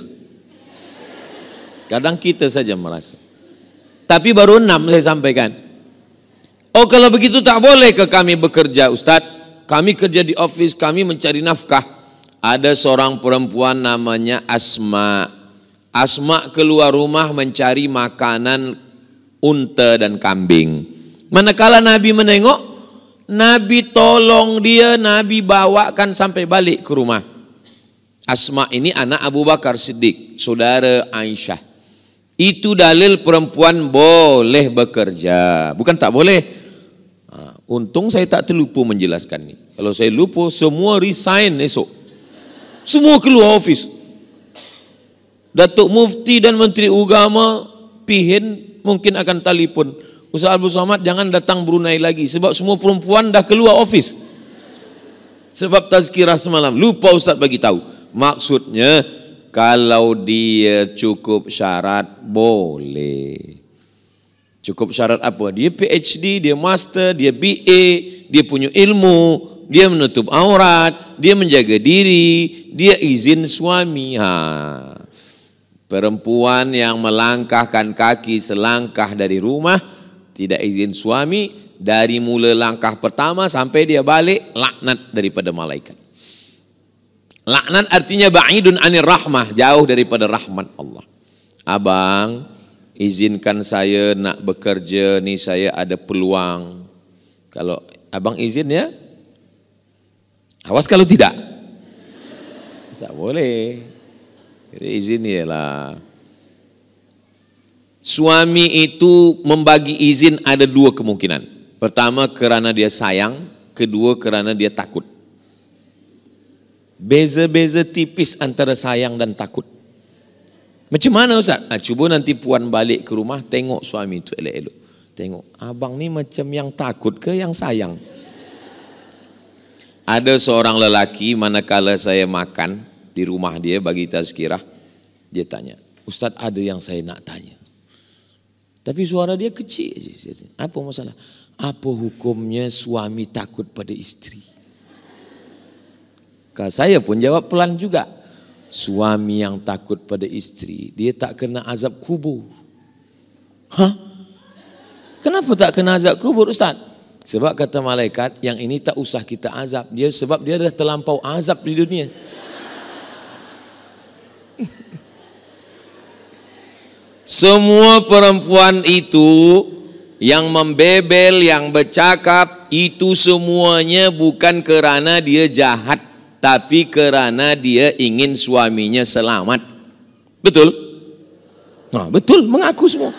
Kadang kita saja merasa. Tapi baru 6 saya sampaikan. Oh kalau begitu tak boleh ke kami bekerja Ustaz? Kami kerja di office, kami mencari nafkah. Ada seorang perempuan namanya Asma. Asma keluar rumah mencari makanan unta dan kambing. Manakala Nabi menengok, Nabi tolong dia, Nabi bawakan sampai balik ke rumah. Asma ini anak Abu Bakar Siddiq, saudara Aisyah. Itu dalil perempuan boleh bekerja, bukan tak boleh. Untung saya tak terlupa menjelaskan ni. Kalau saya lupa, semua resign esok. Semua keluar office. Datuk Mufti dan Menteri Agama Pihin mungkin akan telefon. Ustaz Abdul Somad jangan datang Brunei lagi sebab semua perempuan dah keluar office. Sebab tazkirah semalam. Lupa Ustaz bagi tahu. Maksudnya kalau dia cukup syarat boleh. Cukup syarat apa? Dia PhD, dia master, dia BA, dia punya ilmu, dia menutup aurat, dia menjaga diri, dia izin suami. Perempuan yang melangkahkan kaki selangkah dari rumah, tidak izin suami, dari mula langkah pertama sampai dia balik, laknat daripada malaikat. Laknat artinya ba'idun anir rahmah, jauh daripada rahmat Allah. Abang, izinkan saya nak bekerja ni, saya ada peluang. Kalau abang izin ya, awas kalau tidak. Tak boleh. Jadi izin ialah. Suami itu membagi izin ada 2 kemungkinan. Pertama kerana dia sayang, kedua kerana dia takut. Beza-beza tipis antara sayang dan takut. Macam mana Ustaz? Cuba nanti puan balik ke rumah, tengok suami itu elok-elok. Tengok, abang ni macam yang takut ke yang sayang? Ada seorang lelaki manakala saya makan di rumah dia bagi tazkirah, dia tanya, Ustaz ada yang saya nak tanya. Tapi suara dia kecil saja. Apa masalah? Apa hukumnya suami takut pada isteri? Saya pun jawab pelan juga. Suami yang takut pada isteri, dia tak kena azab kubur. Kenapa tak kena azab kubur Ustaz? Sebab kata malaikat, yang ini tak usah kita azab. Sebab dia dah terlampau azab di dunia. Semua perempuan itu yang membebel, yang bercakap, itu semuanya bukan kerana dia jahat, tapi kerana dia ingin suaminya selamat. Betul? Betul, mengaku semua.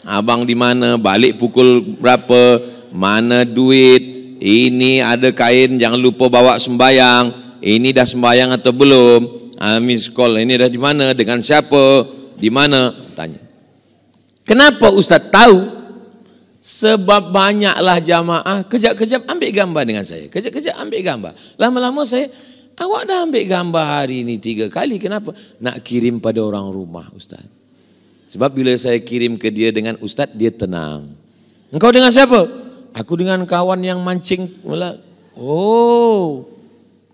Abang di mana, balik pukul berapa, mana duit, ini ada kain, jangan lupa bawa sembayang, ini dah sembayang atau belum, miss call, ini dah di mana, dengan siapa, di mana, tanya. Kenapa Ustaz tahu? Sebab banyaklah jamaah kejap-kejap ambil gambar dengan saya. Kejap-kejap ambil gambar. Lama-lama saya, awak dah ambil gambar hari ini 3 kali. Kenapa? Nak kirim pada orang rumah Ustaz. Sebab bila saya kirim ke dia dengan Ustaz, dia tenang. Engkau dengan siapa? Aku dengan kawan yang mancing. Oh,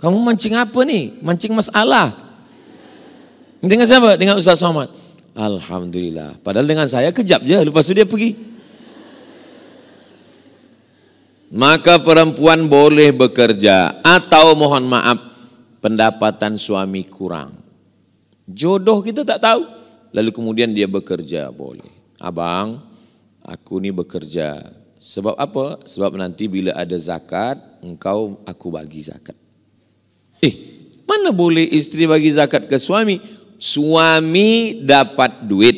kamu mancing apa ni? Mancing masalah. Dengan siapa? Dengan Ustaz Somad. Alhamdulillah. Padahal dengan saya kejap je, lepas tu dia pergi. Maka perempuan boleh bekerja atau mohon maaf pendapatan suami kurang. Jodoh kita tak tahu. Lalu kemudian dia bekerja boleh. Abang, aku ni bekerja. Sebab apa? Sebab nanti bila ada zakat, aku bagi zakat. Mana boleh isteri bagi zakat ke suami? Suami dapat duit,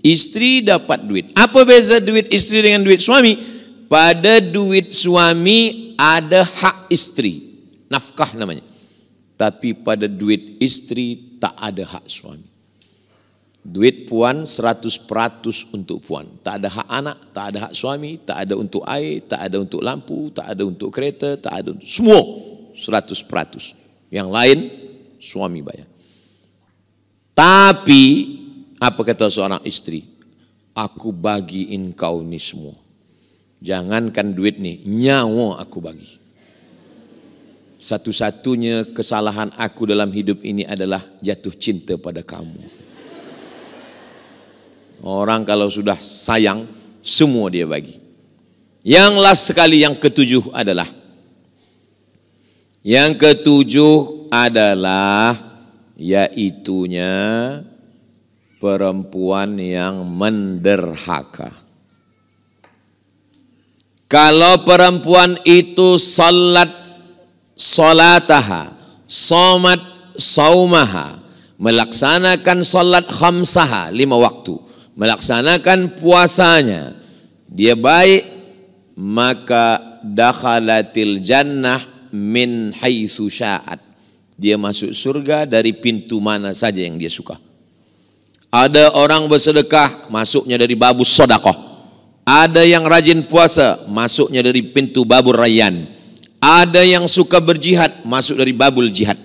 isteri dapat duit. Apa beza duit isteri dengan duit suami? Pada duit suami ada hak isteri, nafkah namanya. Tapi pada duit isteri tak ada hak suami. Duit puan 100% untuk puan. Tak ada hak anak, tak ada hak suami, tak ada untuk air, tak ada untuk lampu, tak ada untuk kereta, tak ada untuk semua 100%. Yang lain suami bayar. Tapi apa kata seorang isteri? Aku bagiin kau ni semua. Jangankan duit ni, nyawa aku bagi. Satu-satunya kesalahan aku dalam hidup ini adalah jatuh cinta pada kamu. Orang kalau sudah sayang, semua dia bagi. Yang last sekali, yang ketujuh adalah yaitunya perempuan yang menderhaka. Kalau perempuan itu salataha, somat saumaha, melaksanakan salat khamsaha, 5 waktu, melaksanakan puasanya, dia baik, maka dakhalatil jannah min haitsu sya'at. Dia masuk surga dari pintu mana saja yang dia suka. Ada orang bersedekah, masuknya dari babus sedekah. Ada yang rajin puasa, masuknya dari pintu babur rayyan. Ada yang suka berjihad, masuk dari babul jihad.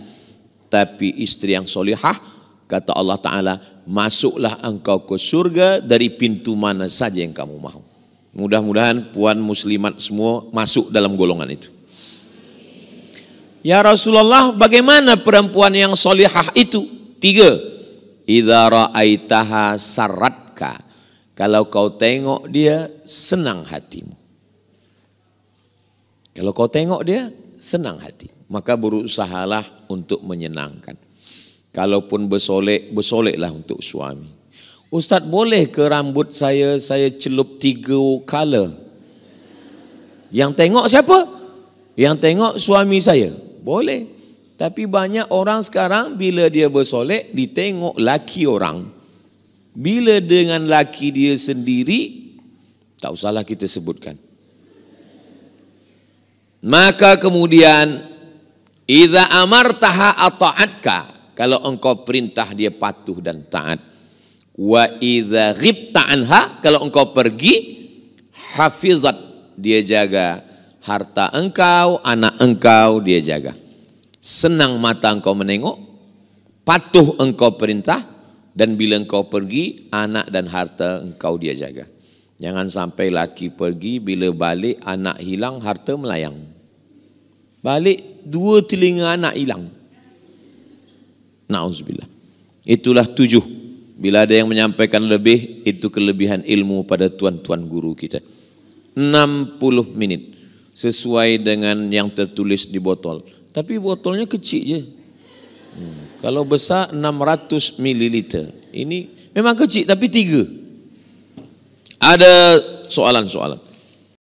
Tapi istri yang solihah, kata Allah Ta'ala, masuklah engkau ke surga dari pintu mana saja yang kamu mahu. Mudah-mudahan puan muslimat semua masuk dalam golongan itu. Ya Rasulullah, bagaimana perempuan yang solihah itu? 3. Idza ra'aitaha sarratka. Kalau kau tengok dia, senang hatimu. Kalau kau tengok dia, senang hati. Maka berusahalah untuk menyenangkan. Kalaupun bersolek, bersoleklah untuk suami. Ustaz, boleh ke rambut saya celup 3 color? Yang tengok siapa? Yang tengok suami saya. Boleh. Tapi banyak orang sekarang bila dia bersolek, ditengok laki orang. Bila dengan laki dia sendiri, tak usahlah kita sebutkan. Maka kemudian, idza amartaha ata'atka. Kalau engkau perintah dia patuh dan taat. Wa idza ghibta anha, kalau engkau pergi, hafizat, dia jaga harta engkau, anak engkau dia jaga. Senang mata engkau menengok, patuh engkau perintah, dan bila engkau pergi, anak dan harta engkau dia jaga. Jangan sampai laki pergi, bila balik anak hilang, harta melayang. Balik 2 telinga anak hilang. Na'udzubillah. Itulah 7. Bila ada yang menyampaikan lebih, itu kelebihan ilmu pada tuan-tuan guru kita. 60 menit. Sesuai dengan yang tertulis di botol. Tapi botolnya kecil je. Kalau besar 600 ml. Ini memang kecil tapi 3. Ada soalan-soalan.